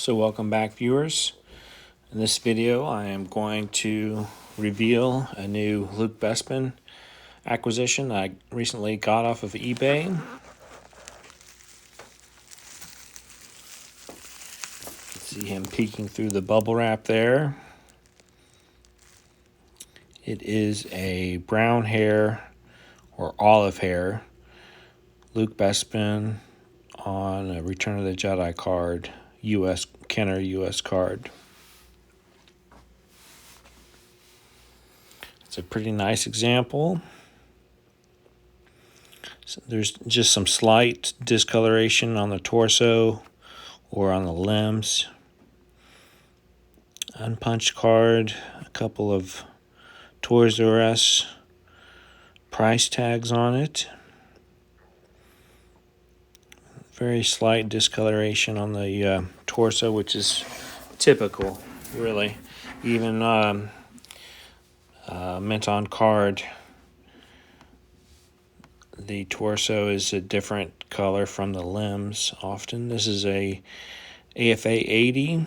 So welcome back, viewers. In this video I am going to reveal a new Luke Bespin acquisition I recently got off of eBay. You can see him peeking through the bubble wrap there. It is a brown hair or olive hair Luke Bespin on a Return of the Jedi card, Kenner US card. It's a pretty nice example. So there's just some slight discoloration on the torso or on the limbs. Unpunched card, a couple of Toys R Us price tags on it. Very slight discoloration on the torso, which is typical, really. Even mint on card, the torso is a different color from the limbs often. This is a AFA 80,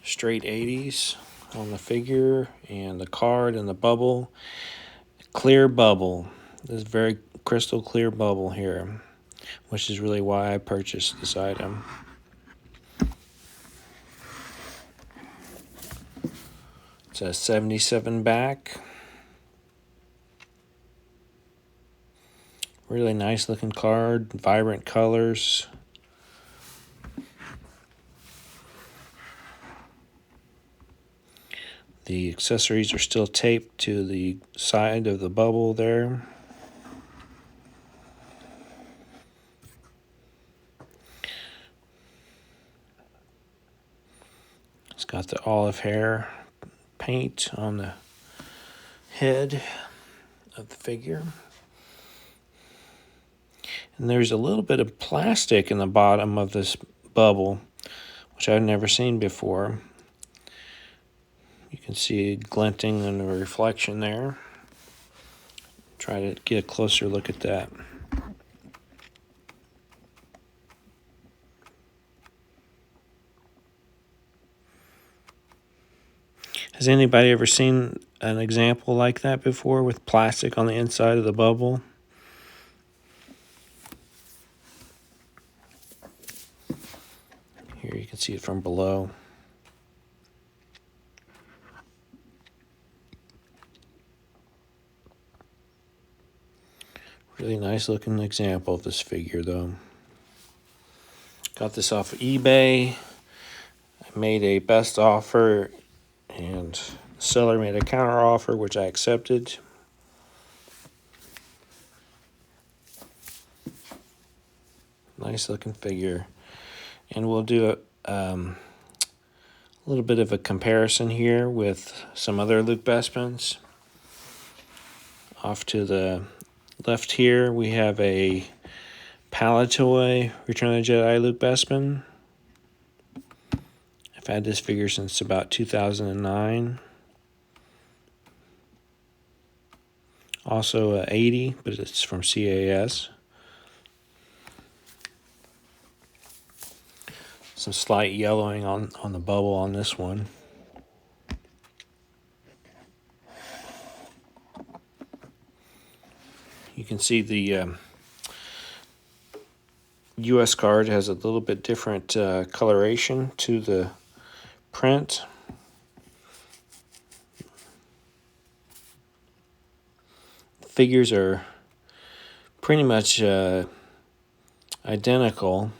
straight 80s on the figure and the card and the bubble. Clear bubble. This very crystal clear bubble here, which is really why I purchased this item. It's a 77 back. Really nice looking card, vibrant colors. The accessories are still taped to the side of the bubble there. It's got the olive hair paint on the head of the figure. And there's a little bit of plastic in the bottom of this bubble, which I've never seen before. You can see glinting in the reflection there. Try to get a closer look at that. Has anybody ever seen an example like that before with plastic on the inside of the bubble? Here you can see it from below. Really nice looking example of this figure though. Got this off of eBay. I made a best offer and the seller made a counter offer which I accepted. Nice looking figure. And we'll do a little bit of a comparison here with some other Luke Bespins. Off to the left here, we have a Palatoy Return of the Jedi Luke Bespin. I've had this figure since about 2009. Also 80, but it's from CAS. Some slight yellowing on the bubble on this one. You can see the US card has a little bit different coloration to the print. Figures are pretty much identical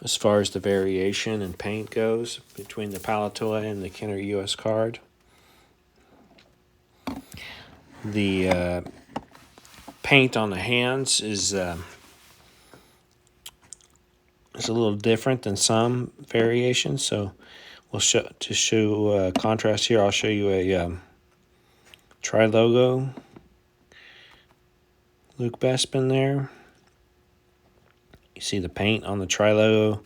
as far as the variation in paint goes between the Palatoy and the Kenner US card. The paint on the hands is a little different than some variations, so we'll show contrast here. I'll show you a tri-logo Luke Bespin there. You see the paint on the tri-logo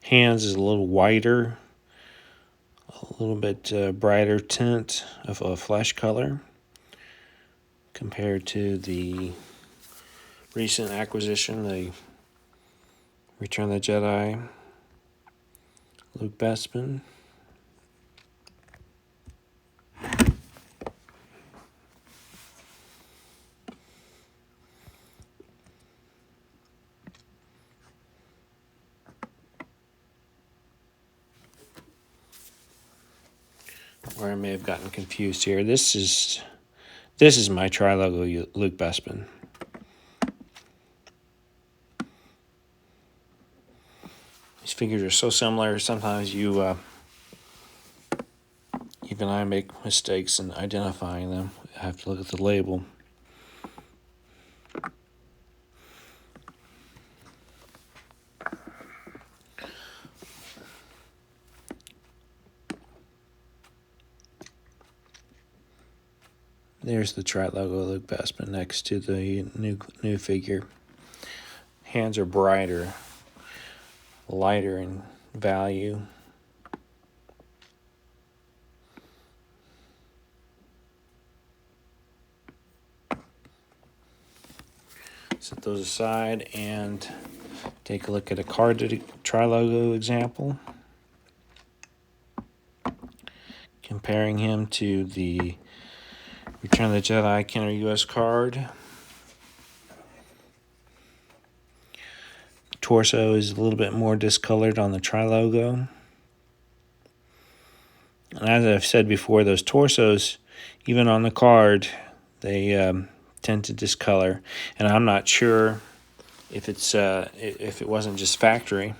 hands is a little whiter, a little bit brighter tint of a flesh color compared to the recent acquisition, the Return of the Jedi Luke Bespin. Where I may have gotten confused here. This is my tri-logo Luke Bespin. These figures are so similar. Sometimes even I make mistakes in identifying them. I have to look at the label. There's the tri-logo Luke Bespin next to the new figure. Hands are brighter, lighter in value. Set those aside and take a look at a card tri-logo example. Comparing him to the Return of the Jedi Kenner US card. Torso is a little bit more discolored on the tri-logo. And as I've said before, those torsos, even on the card, they tend to discolor. And I'm not sure if it wasn't just factory,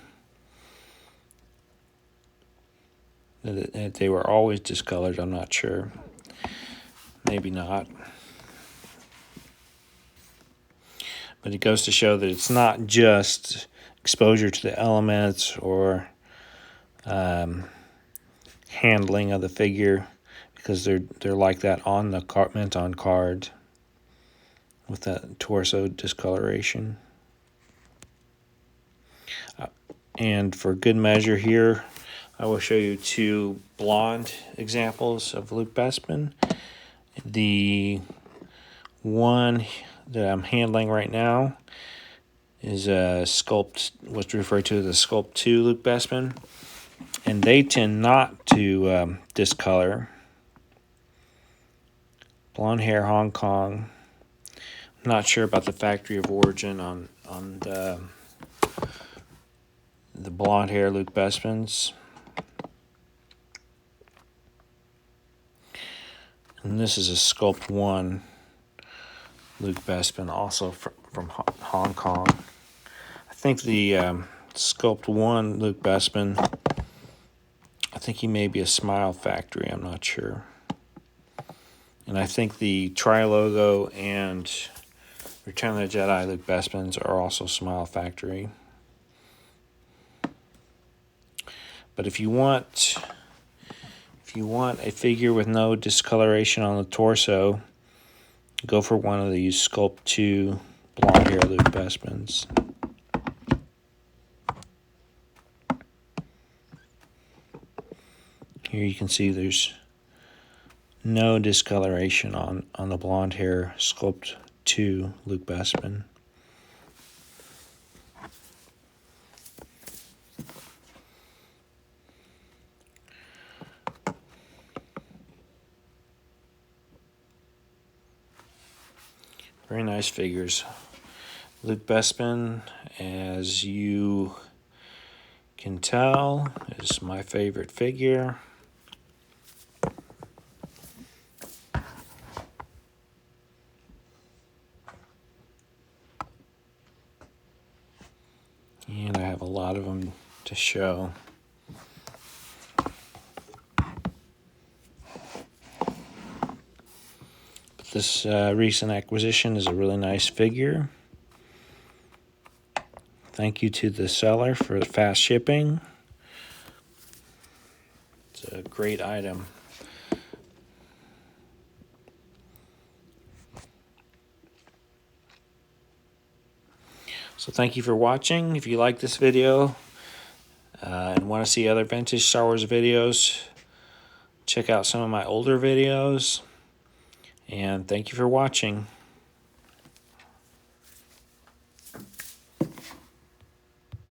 that they were always discolored. I'm not sure. Maybe not. But it goes to show that it's not just exposure to the elements or handling of the figure, because they're like that on the mint on card with that torso discoloration. And for good measure here, I will show you two blonde examples of Luke Bespin. The one that I'm handling right now is what's referred to as a Sculpt 2 Luke Bespin, and they tend not to discolor. Blonde hair, Hong Kong. I'm not sure about the factory of origin on the blonde hair Luke Bespins. And this is a Sculpt 1 Luke Bespin, also from Hong Kong. I think the Sculpt 1 Luke Bespin, I think he may be a Smile factory, I'm not sure. And I think the tri-logo and Return of the Jedi Luke Bespins are also Smile factory. But if you want a figure with no discoloration on the torso, go for one of these Sculpt 2 blonde hair Luke Bespins. Here you can see there's no discoloration on the blonde hair Sculpt 2 Luke Bespin. Very nice figures. Luke Bespin, as you can tell, is my favorite figure. And I have a lot of them to show. This recent acquisition is a really nice figure. Thank you to the seller for the fast shipping. It's a great item. So thank you for watching. If you like this video and want to see other vintage Star Wars videos, check out some of my older videos. And thank you for watching.